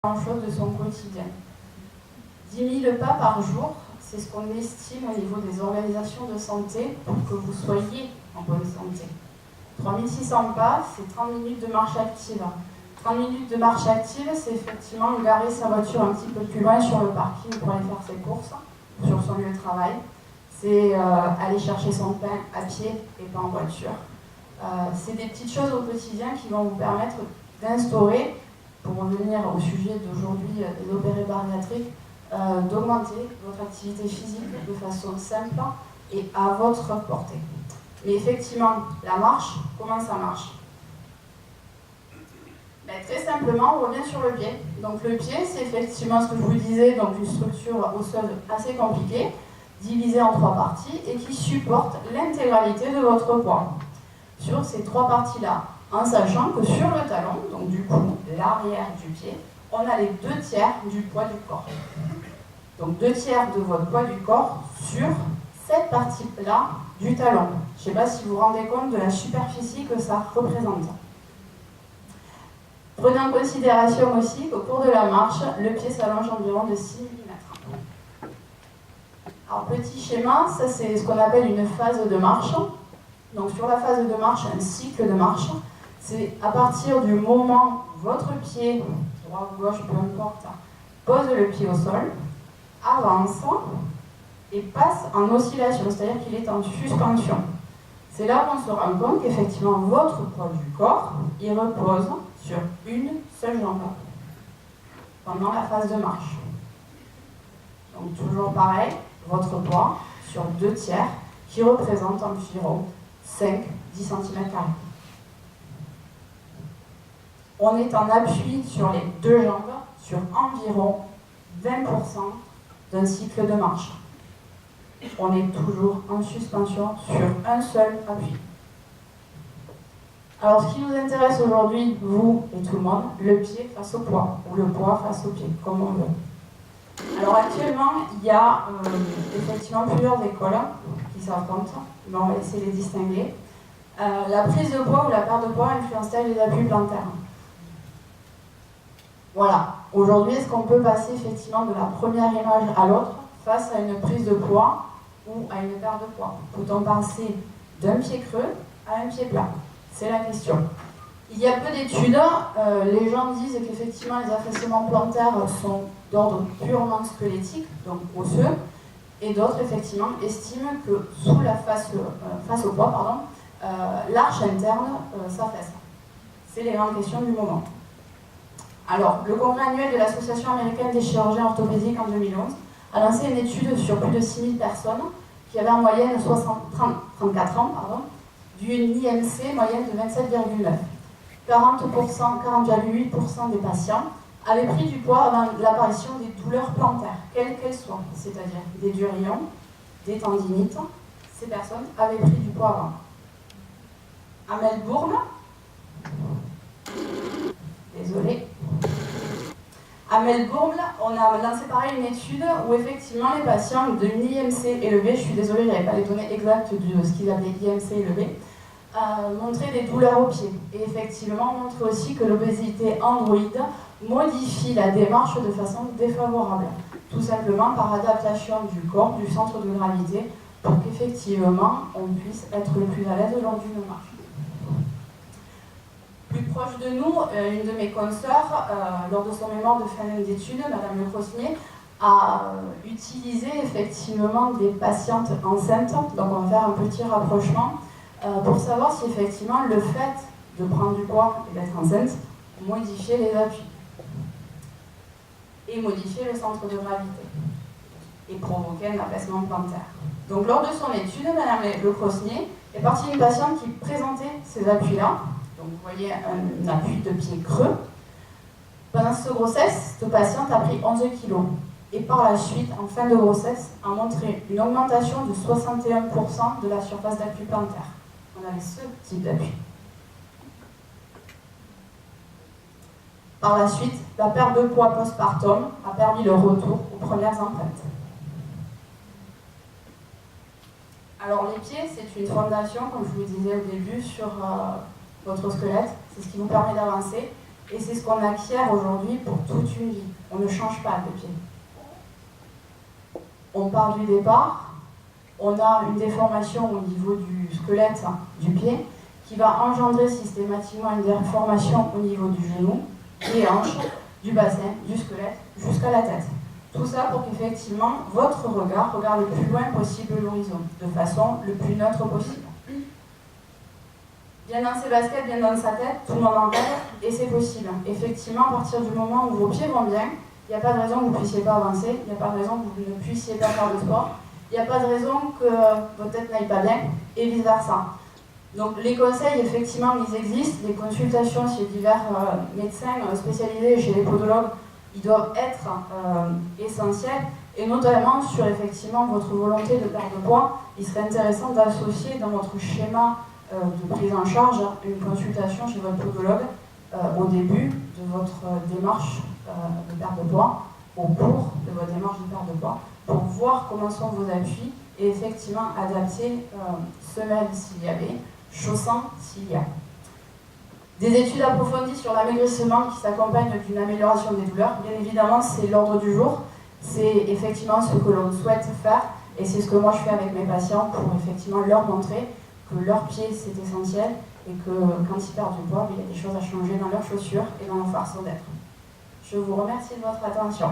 grand-chose de son quotidien. 10 000 pas par jour, c'est ce qu'on estime au niveau des organisations de santé pour que vous soyez en bonne santé. 3600 pas, c'est 30 minutes de marche active. 30 minutes de marche active, c'est effectivement garer sa voiture un petit peu plus loin sur le parking pour aller faire ses courses, sur son lieu de travail. C'est aller chercher son pain à pied et pas en voiture. C'est des petites choses au quotidien qui vont vous permettre d'instaurer, pour revenir au sujet d'aujourd'hui des opérés bariatriques, d'augmenter votre activité physique de façon simple et à votre portée. Mais effectivement, la marche, comment ça marche? Très simplement, on revient sur le pied. Donc le pied, c'est effectivement ce que je vous disais, donc une structure osseuse assez compliquée, divisée en 3 parties et qui supporte l'intégralité de votre poids. Sur ces 3 parties-là, en sachant que sur le talon, donc du coup l'arrière du pied, on a les 2/3 du poids du corps. Donc 2/3 de votre poids du corps sur cette partie-là du talon. Je ne sais pas si vous vous rendez compte de la superficie que ça représente. Prenez en considération aussi qu'au cours de la marche, le pied s'allonge environ de 6 mm. Alors petit schéma, ça c'est ce qu'on appelle une phase de marche. Donc sur la phase de marche, un cycle de marche, c'est à partir du moment où votre pied, droit ou gauche, peu importe, pose le pied au sol, avance et passe en oscillation, c'est-à-dire qu'il est en suspension. C'est là qu'on se rend compte qu'effectivement votre poids du corps, il repose sur une seule jambe pendant la phase de marche. Donc toujours pareil, votre poids sur 2/3 qui représente environ 5-10 cm². On est en appui sur les 2 jambes sur environ 20% d'un cycle de marche. On est toujours en suspension sur un seul appui. Alors ce qui nous intéresse aujourd'hui, vous et tout le monde, le pied face au poids, ou le poids face au pied, comme on veut. Alors actuellement, il y a effectivement plusieurs écoles qui s'affrontent, mais on va essayer de les distinguer. La prise de poids ou la perte de poids influence-t-elle les appuis plantaires? Voilà. Aujourd'hui, est-ce qu'on peut passer effectivement de la première image à l'autre face à une prise de poids ou à une perte de poids? Peut-on passer d'un pied creux à un pied plat? C'est la question. Il y a peu d'études. Les gens disent qu'effectivement les affaissements plantaires sont d'ordre purement squelettique, donc osseux, et d'autres effectivement estiment que sous la face au poids, l'arche interne s'affaisse. C'est les grandes questions du moment. Alors, le congrès annuel de l'Association américaine des chirurgiens orthopédiques en 2011 a lancé une étude sur plus de 6000 personnes qui avaient en moyenne 34 ans, d'une IMC moyenne de 27,9. 40,8% des patients avaient pris du poids avant l'apparition des douleurs plantaires, quelles qu'elles soient, c'est-à-dire des durillons, des tendinites. Ces personnes avaient pris du poids avant. À Melbourne, désolé. À Melbourne, on a lancé pareil une étude où effectivement les patients d'une IMC élevée, je suis désolée, je n'avais pas les données exactes de ce qu'ils appelaient IMC élevée, montraient des douleurs aux pieds. Et effectivement, montraient aussi que l'obésité androïde modifie la démarche de façon défavorable, tout simplement par adaptation du corps, du centre de gravité, pour qu'effectivement on puisse être le plus à l'aise lors d'une marche. Plus proche de nous, une de mes consoeurs, lors de son mémoire de fin d'études, Madame Le Crosnier, a utilisé effectivement des patientes enceintes, donc on va faire un petit rapprochement, pour savoir si effectivement le fait de prendre du poids et d'être enceinte modifiait les appuis et modifiait le centre de gravité et provoquait un affaissement plantaire. Donc lors de son étude, Madame Le Crosnier est partie d'une patiente qui présentait ces appuis-là. Donc vous voyez un appui de pied creux. Pendant cette grossesse, cette patiente a pris 11 kg. Et par la suite, en fin de grossesse, a montré une augmentation de 61% de la surface d'appui plantaire. On avait ce type d'appui. Par la suite, la perte de poids postpartum a permis le retour aux premières empreintes. Alors les pieds, c'est une fondation, comme je vous disais au début, sur votre squelette. C'est ce qui vous permet d'avancer. Et c'est ce qu'on acquiert aujourd'hui pour toute une vie. On ne change pas de pied. On part du départ, on a une déformation au niveau du squelette du pied qui va engendrer systématiquement une déformation au niveau du genou, des hanches, du bassin, du squelette, jusqu'à la tête. Tout ça pour qu'effectivement, votre regard regarde le plus loin possible l'horizon, de façon le plus neutre possible. Bien dans ses baskets, bien dans sa tête, tout le monde en rêve, et c'est possible. Effectivement, à partir du moment où vos pieds vont bien, il n'y a pas de raison que vous ne puissiez pas avancer, il n'y a pas de raison que vous ne puissiez pas faire de sport, il n'y a pas de raison que votre tête n'aille pas bien, et vice-versa. Donc les conseils, effectivement, ils existent. Les consultations chez divers médecins spécialisés, chez les podologues, ils doivent être essentiels. Et notamment sur, effectivement, votre volonté de perdre de poids, il serait intéressant d'associer dans votre schéma de prise en charge une consultation chez votre podologue au début de votre démarche de perte de poids, au cours de votre démarche de perte de poids, pour voir comment sont vos appuis et effectivement adapter semelles s'il y avait, chaussants s'il y a. Des études approfondies sur l'amaigrissement qui s'accompagnent d'une amélioration des douleurs, bien évidemment c'est l'ordre du jour, c'est effectivement ce que l'on souhaite faire et c'est ce que moi je fais avec mes patients pour effectivement leur montrer que leur pied c'est essentiel et que quand ils perdent du poids, il y a des choses à changer dans leurs chaussures et dans leur façon d'être. Je vous remercie de votre attention.